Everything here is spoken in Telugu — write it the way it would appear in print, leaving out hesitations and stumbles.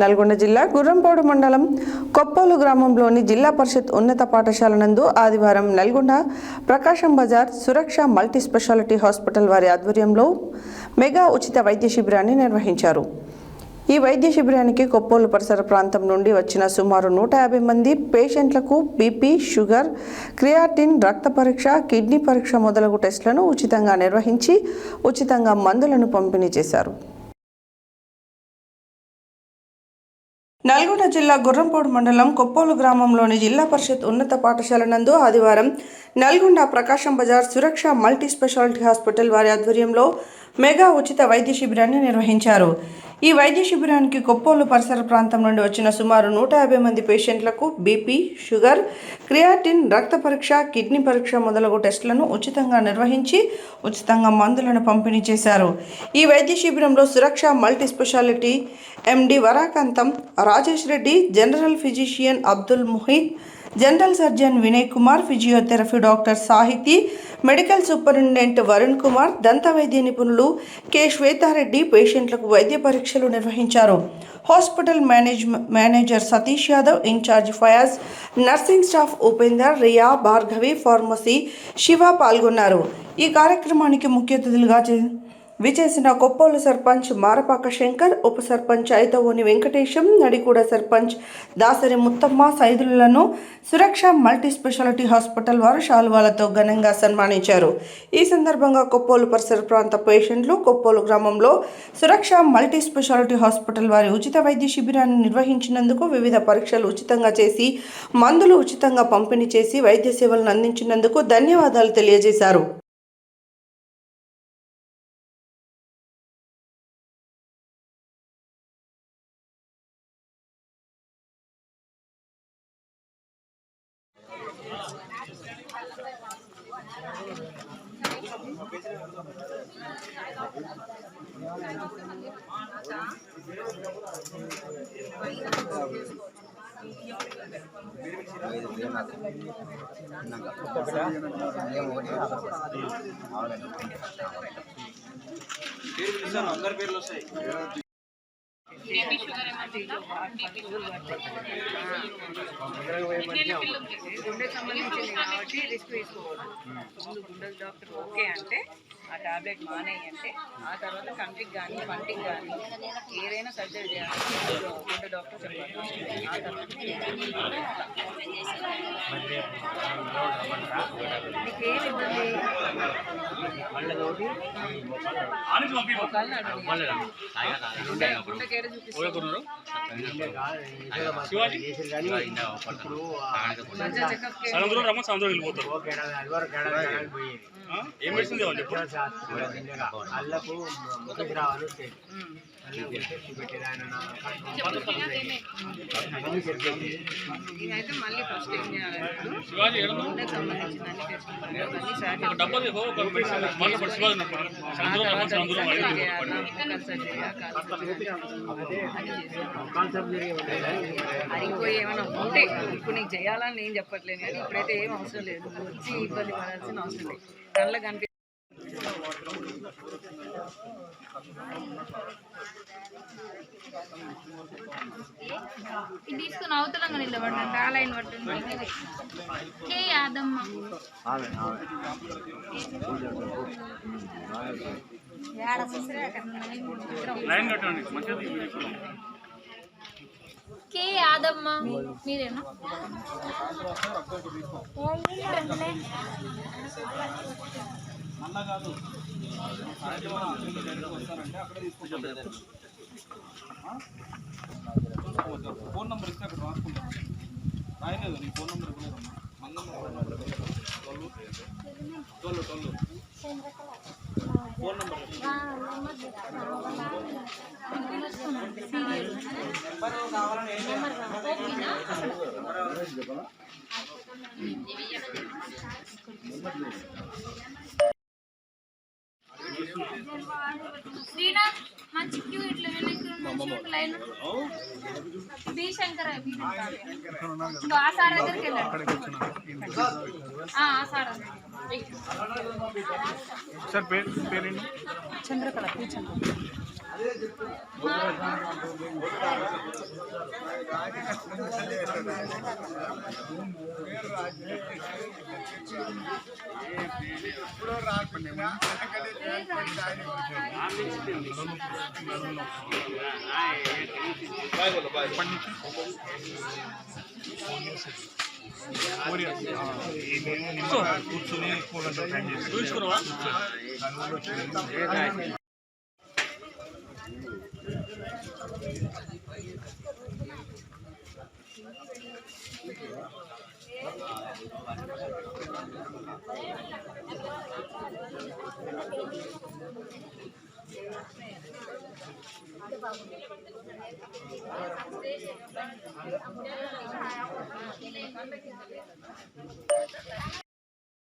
నల్గొండ జిల్లా గుర్రంపోడు మండలం కొప్పోలు గ్రామంలోని జిల్లా పరిషత్ ఉన్నత పాఠశాల నందు ఆదివారం నల్గొండ ప్రకాశం బజార్ సురక్ష మల్టీ స్పెషాలిటీ హాస్పిటల్ వారి ఆధ్వర్యంలో మెగా ఉచిత వైద్య శిబిరాన్ని నిర్వహించారు. ఈ వైద్య శిబిరానికి కొప్పోలు పరిసర ప్రాంతం నుండి వచ్చిన సుమారు 150 మంది పేషెంట్లకు బీపీ, షుగర్, క్రియాటిన్, రక్త పరీక్ష, కిడ్నీ పరీక్ష మొదలగు టెస్టులను ఉచితంగా నిర్వహించి ఉచితంగా మందులను పంపిణీ చేశారు. నల్గొండ జిల్లా గుర్రంపోడు మండలం కొప్పోలు గ్రామంలోని జిల్లా పరిషత్ ఉన్నత పాఠశాల నందు ఆదివారం నల్గొండ ప్రకాశం బజార్ సురక్ష మల్టీ స్పెషాలిటీ హాస్పిటల్ వారి ఆధ్వర్యంలో మెగా ఉచిత వైద్య శిబిరాన్ని నిర్వహించారు. ఈ వైద్య శిబిరానికి కొప్పోలు పరిసర ప్రాంతం నుండి వచ్చిన సుమారు 150 మంది పేషెంట్లకు బీపీ, షుగర్, క్రియాటిన్, రక్త పరీక్ష, కిడ్నీ పరీక్ష మొదలగు టెస్టులను ఉచితంగా నిర్వహించి ఉచితంగా మందులను పంపిణీ చేశారు. ఈ వైద్య శిబిరంలో Suraksha multi speciality MD Varakantham, Rajesh Reddy, general physician Abdul Muheed, general surgeon Vinay Kumar, physiotherapy doctor Sahithi, medical superintendent Varun Kumar, దంత వైద్య నిపుణులు కె శ్వేతారెడ్డి పేషెంట్లకు వైద్య పరీక్షలు నిర్వహించారు. Hospital manager Satish Yadav, incharge Fayaz, nursing staff Upender, Riya, Bhargavi, pharmacy Shiva పాల్గొన్నారు. ఈ కార్యక్రమానికి ముఖ్య అతిథులుగా విచేసిన కొప్పోలు సర్పంచ్ మారపాక శంకర్, ఉప సర్పంచ్ ఐతవోని వెంకటేశం, నడికూడ సర్పంచ్ దాసరి ముత్తమ్మ సైదులను సురక్ష మల్టీ స్పెషాలిటీ హాస్పిటల్ వారు శాలువాలతో ఘనంగా సన్మానించారు. ఈ సందర్భంగా కొప్పోలు పరిసర ప్రాంత పేషెంట్లు కొప్పోలు గ్రామంలో సురక్ష మల్టీ స్పెషాలిటీ హాస్పిటల్ వారి ఉచిత వైద్య శిబిరాన్ని నిర్వహించినందుకు, వివిధ పరీక్షలు ఉచితంగా చేసి మందులు ఉచితంగా పంపిణీ చేసి వైద్య సేవలను అందించినందుకు ధన్యవాదాలు తెలియజేశారు. అందరి పేర్లు వస్తాయి. గుండెకి సంబంధించింది కాబట్టి రిస్క్ తీసుకోవద్దు. ముందు గుండె డాక్టర్ ఓకే అంటే ఆ టాబ్లెట్ మానేయి అంటే ఆ తర్వాత కంటికి కానీ పంటికి కానీ ఏదైనా సర్జరీ చేయాలి గుండె డాక్టర్ చెప్పాలి. ఆ తర్వాత నీకేమి ఇబ్బంది గుండెకేడ చూపిస్తారు. ఇదైతే మళ్ళీ ఫస్ట్ ఏం చేయాలి, గుండెకి సంబంధించిన అన్ని అరిగిపోయి ఏమైనా ఉంటే ఇప్పుడు నీకు చేయాలని నేను చెప్పట్లేను, కానీ ఇప్పుడైతే ఏం అవసరం లేదు. వచ్చి ఇబ్బంది పడాల్సిన అవసరం లేదు. కళ్ళ కనిపి తీసుకుని అవతలంగా నిలబడండి. ఆ లైన్ పట్టండి. కే యాదమ్మ కే యాదమ్మ మీరేనా? ఫోన్ నెంబర్ ఇస్తే అక్కడ రాసుకుంటాం. రాయలేదు నీ ఫోన్ నెంబర్ ఇవ్వలేదమ్మా. మన నెంబర్ 12 ఫోన్ నెంబర్ శ్రీనాథ్ మంచి క్యూ ఇట్లా లైన్ బి శంకర్ ఆ సార్ దగ్గరికి వెళ్ళండి. సార్ సార్ పేరేంటి? చంద్రకళ. కూర్చొని ఎక్కువ గంటలు టైం చేసి